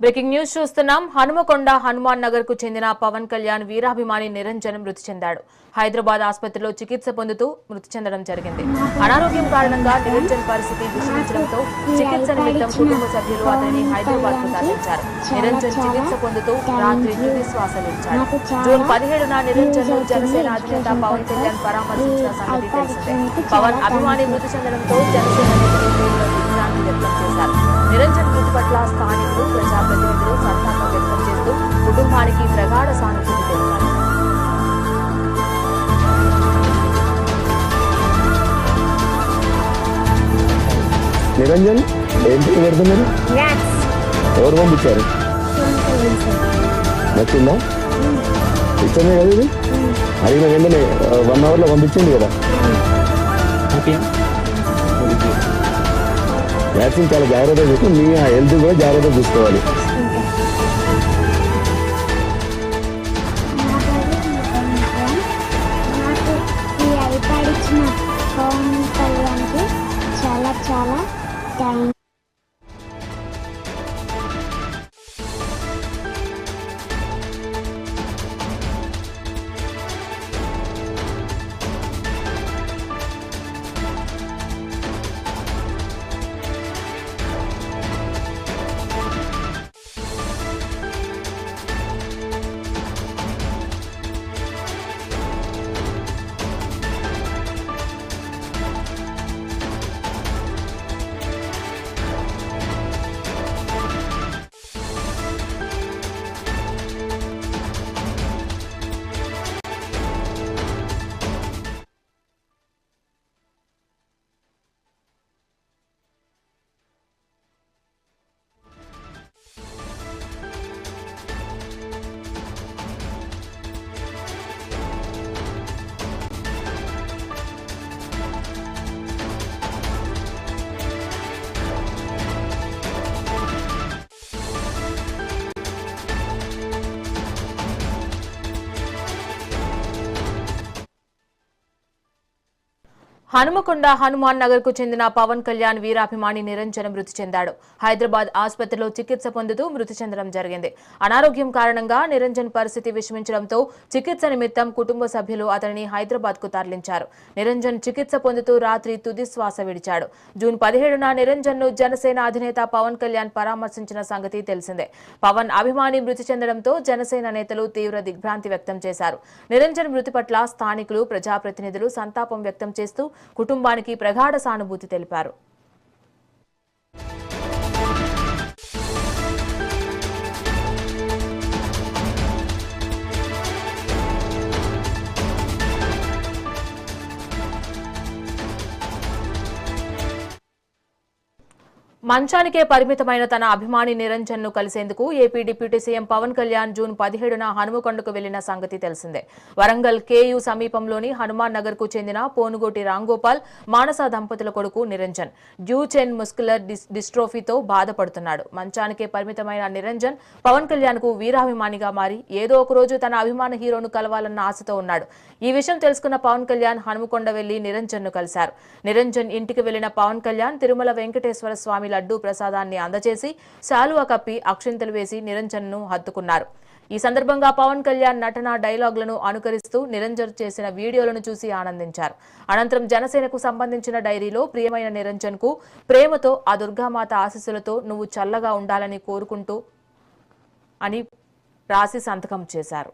Breaking news చూస్తున్నాం. హనుమకొండ హనుమాన్ నగర్ కు చెందిన పవన్ కళ్యాణ్ వీరాభిమాని నిరంజన్ మృతి చెందాడు. హైదరాబాద్ ఆసుపత్రిలో చికిత్స పొందుతూ మృతి చెందడం జరిగింది. అనారోగ్యం కారణంగా నిరంజన్ పరిస్థితి విషమించడంతో చికిత్స నిమిత్తం కుటుంబ సభ్యులు అతనిని హైదరాబాద్ కు తరలించారు. నిరంజన్ చికిత్స పొందుతూ రాత్రి తుది శ్వాస విడిచాడు. జూన్ 17న నిరంజన్ జనసేన అధినేత పవన్ కళ్యాణ్ పరామర్శించిన సంగతి తెలిసిందే. పవన్ అభిమాని మృతి చెందడంతో జనసేన నేతలు తీవ్ర దిగ్భ్రాంతి వ్యక్తం చేశారు. నిరంజన్ మృతి పట్ల స్థానికులు, ప్రజాప్రతినిధులు సంతాపం వ్యక్తం చేస్తూ కుటుంబానికి ప్రగాఢ సానుభూతి తెలిపారు. నిరంజన్ ఏంటి పెడుతున్నారు? ఎవరు పంపించారు? నచ్చిందా? ఇష్టమే కదా ఇది? అడిగిన వెంటనే 1 hour లో పంపించింది కదా. వ్యాక్సిన్ చాలా జాగ్రత్తగా చూసుకుని మీ హెల్త్ కూడా జాగ్రత్తగా చూసుకోవాలి. చాలా చాలా థ్యాంక్స్. హనుమకొండ హనుమాన్ నగర్ కు చెందిన పవన్ కళ్యాణ్ వీరాభిమాని నిరంజన్ మృతి చెందాడు. హైదరాబాద్ ఆసుపత్రిలో చికిత్స పొందుతూ మృతి చెందడం జరిగింది. అనారోగ్యం కారణంగా నిరంజన్ పరిస్థితి విషమించడంతో చికిత్స నిమిత్తం కుటుంబ సభ్యులు అతనిని హైదరాబాద్ కు తరలించారు. నిరంజన్ చికిత్స పొందుతూ రాత్రి తుది శ్వాస విడిచాడు. జూన్ 17న నిరంజన్ ను జనసేన అధినేత పవన్ కళ్యాణ్ పరామర్శించిన సంగతి తెలిసిందే. పవన్ అభిమాని మృతి చెందడంతో జనసేన నేతలు తీవ్ర దిగ్భ్రాంతి వ్యక్తం చేశారు. నిరంజన్ మృతి పట్ల స్థానికులు, ప్రజాప్రతినిధులు సంతాపం వ్యక్తం చేస్తూ కుటుంబానికి ప్రగాఢ సానుభూతి తెలిపారు. మంచానికే పరిమితమైన తన అభిమాని నిరంజన్ ను కలిసేందుకు AP deputy CM Pawan Kalyan June 17న హనుమకొండకు వెళ్లిన సంగతి తెలిసిందే. వరంగల్ కేయూ సమీపంలోని హనుమాన్ నగర్ కు చెందిన పోనుగోటి రాంగోపాల్, మానస దంపతుల కొడుకు నిరంజన్ డ్యూచెన్ ముస్కులర్ డిస్ట్రోఫీతో బాధపడుతున్నాడు. మంచానికే పరిమితమైన నిరంజన్ పవన్ కళ్యాణ్ కు వీరాభిమానిగా మారి ఏదో ఒక రోజు తన అభిమాన హీరోను కలవాలన్న ఆశతో ఉన్నాడు. ఈ విషయం తెలుసుకున్న పవన్ కళ్యాణ్ హనుమకొండ వెళ్లి నిరంజన్ ను కలిశారు. నిరంజన్ ఇంటికి వెళ్లిన పవన్ కళ్యాణ్ తిరుమల వెంకటేశ్వర స్వామి లడ్డూ ప్రసాదాన్ని అందజేసి శాలువా కప్పి అక్షింతలు వేసి నిరంజన్ ను హత్తుకున్నారు. ఈ సందర్భంగా పవన్ కళ్యాణ్ నటన డైలాగులను అనుకరిస్తూ నిరంజన్ చేసిన వీడియోలను చూసి ఆనందించారు. అనంతరం జనసేనకు సంబంధించిన డైరీలో ప్రియమైన నిరంజన్ కు ప్రేమతో ఆ దుర్గామాత ఆశీస్సులతో నువ్వు చల్లగా ఉండాలని కోరుకుంటూ అని రాసి సంతకం చేశారు.